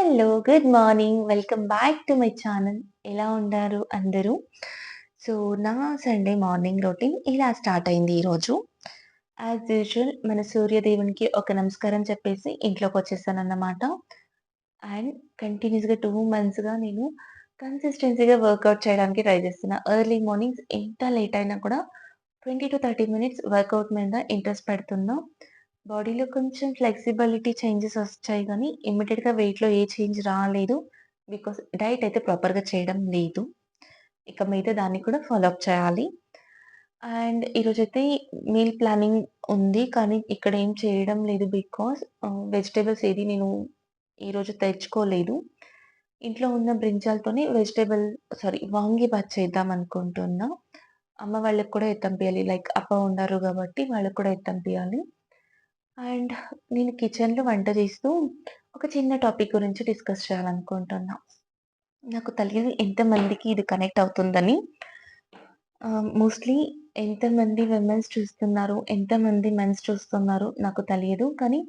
Hello! Good morning. Welcome back to my channel. ఎలా ఉన్నారు అందరూ? సో, నా సండే మార్నింగ్ రొటీన్ ఇలా స్టార్ట్ అయింది ఈరోజు. యాజ్ యూజువల్ మన సూర్యదేవునికి ఒక నమస్కారం చెప్పేసి ఇంట్లోకొచ్చేసానన్నమాట. అండ్ కంటిన్యూయస్‌గా 2 మంత్స్‌గా నేను కన్సిస్టెన్సీగా వర్కౌట్ చేయడానికి ట్రై చేస్తున్నా. ఎర్లీ మార్నింగ్స్ ఎంత లేట్ అయినా కూడా 20-30 మినిట్స్ వర్కౌట్ మీద ఇంట్రెస్ట్ పెడుతున్నా. బాడీలో కొంచెం ఫ్లెక్సిబిలిటీ చేంజెస్ వచ్చాయి గానీ, ఇమ్మీడియేట్‌గా వెయిట్‌లో ఏ చేంజ్ రాలేదు. బికాజ్ డైట్ అయితే ప్రాపర్‌గా చేయడం లేదు. ఇక మీద దాన్ని కూడా ఫాలో అప్ చేయాలి. అండ్ ఈరోజైతే మీల్ ప్లానింగ్ ఉంది. కానీ ఇక్కడ ఏం చేయడం లేదు బికాజ్ వెజిటబుల్స్ ఏది నేను ఈరోజు తెచ్చుకోలేదు. ఇంట్లో ఉన్న బ్రింజాల్‌తోనే వాంగీబాత్ చేద్దాం అనుకుంటున్నా. అమ్మ వాళ్ళకి కూడా ఎత్తంపియాలి. లైక్ అప్ప ఉన్నారు గాబట్టి వాళ్ళకి కూడా ఎత్తంపియాలి. అండ్ నేను కిచెన్‌లో వంట చేస్తూ ఒక చిన్న టాపిక్ గురించి డిస్కస్ చేయాలనుకుంటున్నా. నాకు తెలియదు ఎంతమందికి ఇది కనెక్ట్ అవుతుందని. మోస్ట్‌లీ ఎంతమంది విమెన్స్ చూస్తున్నారు, ఎంతమంది మెన్స్ చూస్తున్నారు నాకు తెలియదు. కానీ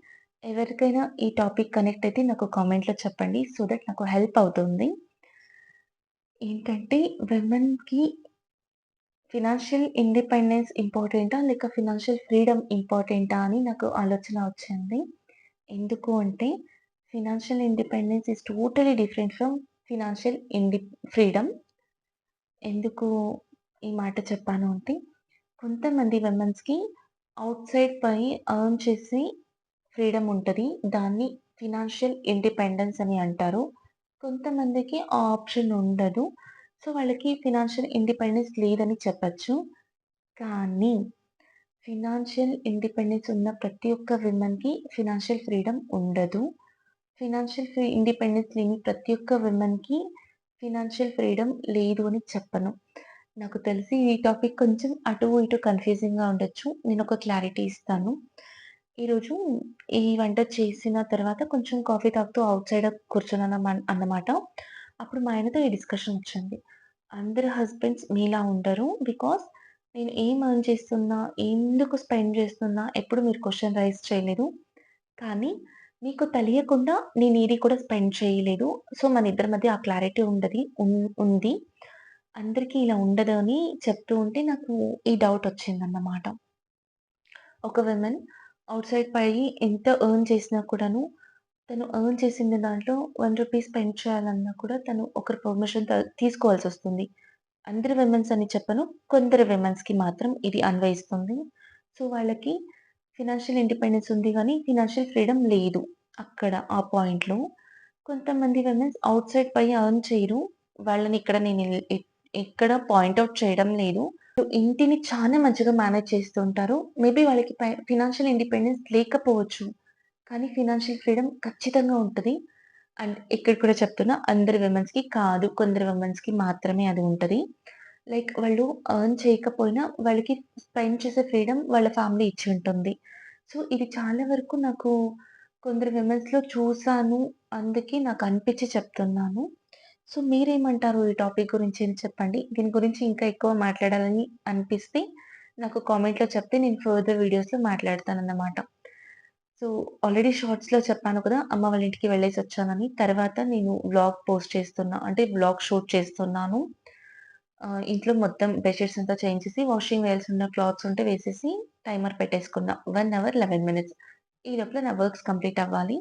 ఎవరికైనా ఈ టాపిక్ కనెక్ట్ అయితే నాకు కామెంట్‌లో చెప్పండి. సో దట్ నాకు హెల్ప్ అవుతుంది. ఏంటంటే విమెన్‌కి ఫినాన్షియల్ ఇండిపెండెన్స్ ఇంపార్టెంటా? లేక ఫినాన్షియల్ ఫ్రీడమ్ ఇంపార్టెంటా? అని నాకు ఆలోచన వచ్చింది. ఎందుకు అంటే financial independence is totally different from financial freedom. ఎందుకు ఈ మాట చెప్పాను అంటే, కొంతమంది విమెన్స్‌కి ఔట్‌సైడ్ పని ఎర్న్ చేసి ఫ్రీడమ్ ఉంటది. దాన్ని ఫినాన్షియల్ ఇండిపెండెన్స్ అని అంటారు. కొంతమందికి ఆ ఆప్షన్ ఉండదు. సో, వాళ్ళకి ఫినాన్షియల్ ఇండిపెండెన్స్ లేదని చెప్పొచ్చు. కానీ ఫినాన్షియల్ ఇండిపెండెన్స్ ఉన్న ప్రతి ఒక్క విమెన్‌కి ఫినాన్షియల్ ఫ్రీడమ్ ఉండదు. ఇండిపెండెన్స్ లేని ప్రతి ఒక్క విమెన్‌కి ఫినాన్షియల్ ఫ్రీడమ్ లేదు అని చెప్పను. నాకు తెలిసి ఈ టాపిక్ కొంచెం అటు ఇటు కన్‌ఫ్యూజింగ్‌గా ఉండొచ్చు. నేనొక క్లారిటీ ఇస్తాను. ఈరోజు ఈ వంట చేసిన తర్వాత కొంచెం కాఫీ తాగుతూ ఔట్ సైడ్ అన్నమాట. అప్పుడు మా ఆయనతో ఈ డిస్కషన్ వచ్చింది. అందరి హస్బెండ్స్ మీలా ఉండరు. బికాజ్ నేను ఏం ఎర్న్ చేస్తున్నా, ఎందుకు స్పెండ్ చేస్తున్నా ఎప్పుడు మీరు క్వెషన్ రైజ్ చేయలేదు. కానీ మీకు తెలియకుండా నేనేది కూడా స్పెండ్ చేయలేదు. సో, మనిద్దరి మధ్య ఆ క్లారిటీ ఉంది. అందరికీ ఇలా ఉండదు అని చెప్తూ ఉంటే నాకు ఈ డౌట్ వచ్చిందన్నమాట. ఒక విమెన్ ఔట్ సైడ్ పోయి ఎంత ఎర్న్ చేసినా కూడాను, తను ఎర్న్ చేసిన దాంట్లో రూ. 1 స్పెండ్ చేయాలన్నా కూడా తను ఒకరి పర్మిషన్ తీసుకోవాల్సొస్తుంది. అందరి విమెన్స్ అని చెప్పను. కొందరు విమెన్స్‌కి మాత్రం ఇది అన్వయిస్తుంది. సో, వాళ్ళకి ఫినాన్షియల్ ఇండిపెండెన్స్ ఉంది గానీ, ఫినాన్షియల్ ఫ్రీడమ్ లేదు. అక్కడ ఆ పాయింట్‌లో. కొంతమంది విమెన్స్ ఔట్ సైడ్ పోయి ఎర్న్ చేయరు. వాళ్ళని ఇక్కడ నేను ఇక్కడ పాయింట్ ఔట్ చేయడం లేదు. ఇంటిని చాలా మంచిగా మేనేజ్ చేస్తూ ఉంటారు. మేబీ వాళ్ళకి ఫినాన్షియల్ ఇండిపెండెన్స్ లేకపోవచ్చు. కానీ ఫినాన్షియల్ ఫ్రీడమ్ ఖచ్చితంగా ఉంటది. అండ్ ఇక్కడ కూడా చెప్తున్నా అందరి విమెన్స్‌కి కాదు. కొందరు విమెన్స్‌కి మాత్రమే అది ఉంటది. లైక్ వాళ్ళు ఎర్న్ చేయకపోయినా వాళ్ళకి స్పెండ్ చేసే ఫ్రీడమ్ వాళ్ళ ఫ్యామిలీ ఇచ్చి ఉంటుంది. సో, ఇది చాలా వరకు నాకు కొందరు విమెన్స్‌లో చూసాను. అందుకే నాకు అనిపించి చెప్తున్నాను. సో, మీరేమంటారు ఈ టాపిక్ గురించి అని చెప్పండి. దీని గురించి ఇంకా ఎక్కువ మాట్లాడాలని అనిపిస్తే నాకు కామెంట్‌లో చెప్తే నేను ఫర్దర్ వీడియోస్‌లో మాట్లాడతానన్నమాట. సో, ఆల్రెడీ షార్ట్స్‌లో చెప్పాను కదా! అమ్మ వాళ్ళ ఇంటికి వెళ్ళేసొచ్చానని. తర్వాత నేను వ్లాగ్ పోస్ట్ చేస్తున్నా. అంటే వ్లాగ్ షూట్ చేస్తున్నాను. ఇంట్లో మొత్తం బెడ్‌షీట్స్ అంతా చేంజేసి వాషింగ్ వేయాల్సిన క్లాత్స్ ఉంటే వేసేసి టైమర్ పెట్టేసుకున్నా. 1 hour 11 minutes. ఈ లోపల నా వర్క్స్ కంప్లీట్ అవ్వాలి.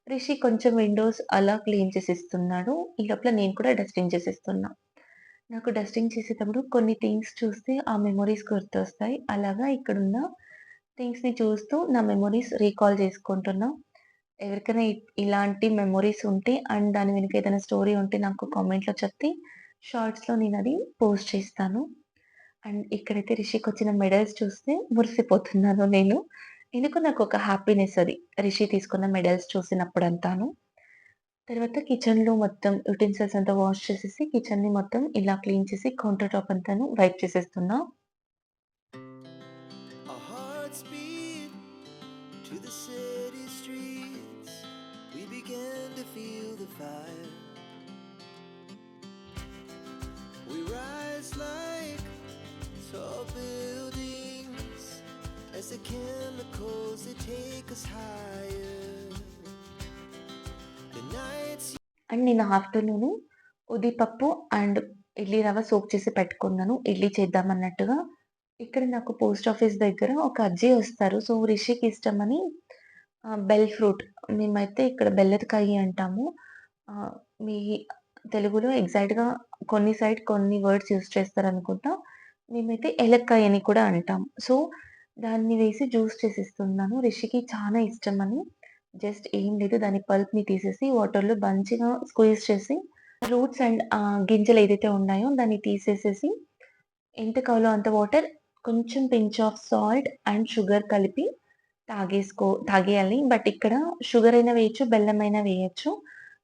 రిషి కొంచెం విండోస్ అలా క్లీన్ చేసిస్తున్నాడు. ఈ లోపల నేను కూడా డస్టింగ్ చేసేస్తున్నా. నాకు డస్టింగ్ చేసేటప్పుడు కొన్ని థింగ్స్ చూస్తే ఆ మెమోరీస్ గుర్తొస్తాయి. అలాగా ఇక్కడున్న థింగ్స్‌ని చూస్తూ నా మెమోరీస్ రీకాల్ చేసుకుంటున్నా. ఎవరికైనా ఇలాంటి మెమోరీస్ ఉంటే అండ్ దాని వెనుక ఏదైనా స్టోరీ ఉంటే నాకు కామెంట్‌లో చెప్తే షార్ట్స్‌లో నేనది పోస్ట్ చేస్తాను. అండ్ ఇక్కడైతే రిషికొచ్చిన మెడల్స్ చూస్తే మురిసిపోతున్నాను నేను. ఎందుకో నాకొక హ్యాపీనెస్ అది. రిషి తీసుకున్న మెడల్స్ చూసినప్పుడంతాను. తర్వాత కిచెన్‌లో మొత్తం యుటెన్సిల్స్ అంతా వాష్ చేసేసి కిచెన్‌ని మొత్తం ఇలా క్లీన్ చేసి కౌంటర్ టాప్ అంతాను wipe చేసేస్తున్నా. Our hearts beat to the city streets. We began to feel the fire. We rise like tall buildings as the chemicals they take us higher. The nights and నేను afternoon ఉదిపప్పు and idli రవ్వ soak చేసి పెట్టుకున్నాను. ఇడ్లీ చేద్దామన్నట్టుగా. ఇక్కడ నాకు post office దగ్గర ఒక అజ్జీ వస్తారు. So, రిషికి ఇష్టమని బెల్ ఫ్రూట్ మేమైతే ఇక్కడ బెల్లతికాయి అంటాము. ఆహ్, మీ తెలుగులో ఎగ్జాక్ట్‌గా కొన్ని సైడ్ కొన్ని వర్డ్స్ యూజ్ చేస్తారనుకుంటా. మేమైతే ఏలక్కాయ అని కూడా అంటాం. సో, దాన్ని వేసి జ్యూస్ చేసిస్తున్నాను. రిషికి చాలా ఇష్టమని. జస్ట్ ఏం లేదు దాని పల్ప్‌ని తీసేసి వాటర్‌లో మంచిగా స్క్వీజ్ చేసి రూట్స్ అండ్ గింజలు ఏదైతే ఉన్నాయో దాన్ని తీసేసేసి ఎంత కావాలో అంత వాటర్, కొంచెం pinch of salt and sugar కలిపి తాగేయాలి. బట్ ఇక్కడ షుగర్ అయినా వేయొచ్చు, బెల్లమైనా వేయొచ్చు.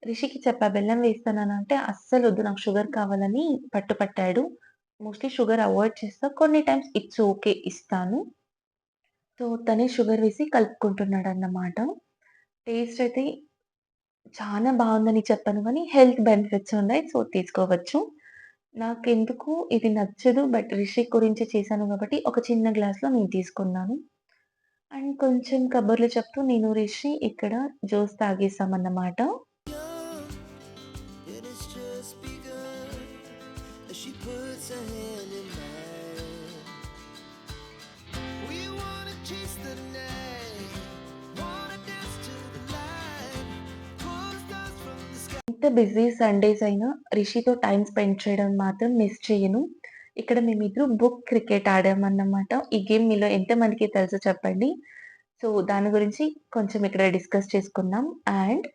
రిషికి చెప్పా బెల్లం వేస్తాననంటే అస్సలొద్దు నాకు షుగర్ కావాలని పట్టుపట్టాడు. మోస్ట్‌లీ షుగర్ అవాయిడ్ చేస్తా. కొన్ని టైమ్స్ ఇట్స్ ఓకే ఇస్తాను. సో, తనే షుగర్ వేసి కలుపుకుంటున్నాడన్నమాట. టేస్ట్ అయితే చాలా బావుందని చెప్పను గానీ, హెల్త్ బెనిఫిట్స్ ఉన్నాయి. సో, తీసుకోవచ్చు. నాకెందుకో ఇది నచ్చదు. బట్ రిషి గురించి చేశాను గాబట్టి, ఒక చిన్న గ్లాస్‌లో నేను తీసుకున్నాను. అండ్ కొంచెం కబుర్లు చెప్తూ నేను, రిషి ఇక్కడ juice తాగేసామన్నమాట. Young, and it's just begun. As she puts her hand in mine, we wanna chase the night, wanna dance to the light, pull the stars from the sky. ఎంత బిజీ సండేస్ అయినా రిషితో time spend చేయడం మాత్రం miss చెయ్యను. ఇక్కడ మేమిద్దరం book cricket ఆడామన్నమాట. ఈ game మీలో ఎంతమందికి తెలుసో చెప్పండి. సో, దాని గురించి కొంచెం ఇక్కడ డిస్కస్ చేసుకుందాం. అండ్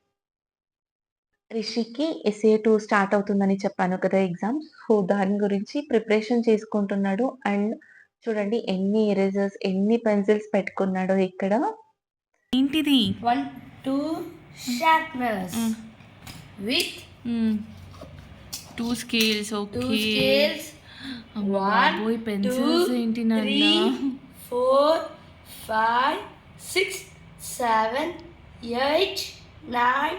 రిషికి ఎస్ఏ 2 స్టార్ట్ అవుతుందని చెప్పాను కదా ఎగ్జామ్స్. సో, దాని గురించి ప్రిపరేషన్ చేసుకుంటున్నాడు. అండ్ చూడండి ఎన్ని ఎరేజర్స్, ఎన్ని పెన్సిల్స్ పెట్టుకున్నాడో ఇక్కడ. ఏంటిది? 1, 2 sharpness with 2 scales. 2 okay. scales. అమ్మ 1, బాబోయ్! 2, పెన్సిల్స్ ఏంటి నాన్న? 3, 4, 5, 6, 7, 8, 9,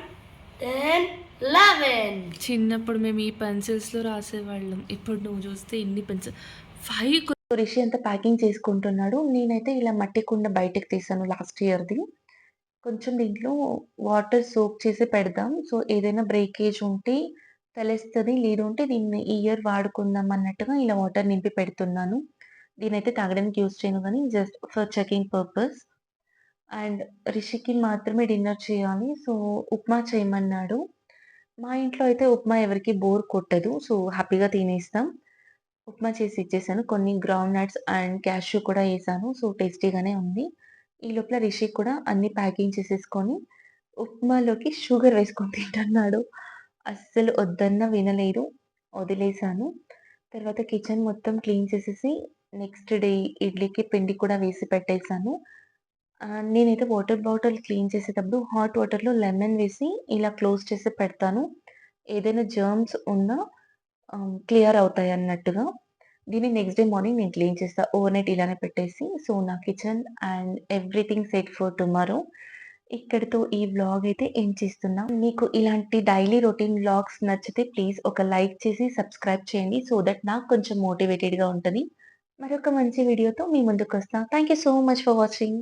10, 11. చిన్నప్పుడు మేము ఈ పెన్సిల్స్‌లో రాసేవాళ్ళం. ఇప్పుడు నువ్వు చూస్తే ఎన్ని 5 సో, రిషి అంతా ప్యాకింగ్ చేసుకుంటున్నాడు. నేనైతే ఇలా మట్టి కుండ బయటకి తీశాను లాస్ట్ ఇయర్‌ది. కొంచెం దీంట్లో వాటర్ సోక్ చేసి పెడదాం. సో, ఏదైనా బ్రేకేజ్ ఉంటే తెలుస్తది. లేదు అంటే దీన్ని ఈ ఇయర్ వాడుకుందాం అన్నట్టుగా ఇలా వాటర్ నింపి పెడుతున్నాను. దీన్నైతే తాగడానికి యూజ్ చేయను గానీ just for checking purpose. And రిషికి మాత్రమే డిన్నర్ చేయాలి. సో, ఉప్మా చేయమన్నాడు. మా ఇంట్లో అయితే ఉప్మా ఎవరికీ బోర్ కొట్టదు. సో, హ్యాపీగా తినేస్తాం. ఉప్మా చేసి ఇచ్చేసాను. కొన్ని గ్రౌండ్ నట్స్ అండ్ క్యాష్యూ కూడా ఏసాను. సో, టేస్టీగానే ఉంది. ఈ లోపల రిషి కూడా అన్నీ ప్యాకింగ్ చేసేసుకొని ఉప్మాలోకి షుగర్ వేసుకొని తింటున్నాడు. అస్సలు వద్దన్నా వినలేదు. వదిలేసాను. తర్వాత కిచెన్ మొత్తం క్లీన్ చేసేసి నెక్స్ట్ డే ఇడ్లీకి పిండి కూడా వేసి పెట్టేసాను. నేనైతే వాటర్ బాటిల్ క్లీన్ చేసేటప్పుడు హాట్ వాటర్‌లో లెమన్ వేసి ఇలా క్లోజ్ చేసి పెడతాను. ఏదైనా జర్మ్స్ ఉన్నా క్లియర్ అవుతాయన్నట్టుగా. దీన్ని నెక్స్ట్ డే మార్నింగ్ నేను క్లీన్ చేస్తా. ఓవర్‌నైట్ ఇలానే పెట్టేసి. సో, నా kitchen and everything set for tomorrow. ఇక్కడితో ఈ వ్లాగ్ అయితే ఎండ్ చేస్తున్నా. మీకు ఇలాంటి డైలీ రొటీన్ వ్లాగ్స్ నచ్చితే ప్లీజ్ ఒక లైక్ చేసి సబ్స్క్రైబ్ చేయండి. సో దట్ నాకు కొంచెం మోటివేటెడ్‌గా ఉంటది. మరొక మంచి వీడియోతో మీ ముందుకొస్తా. Thank you so much for watching.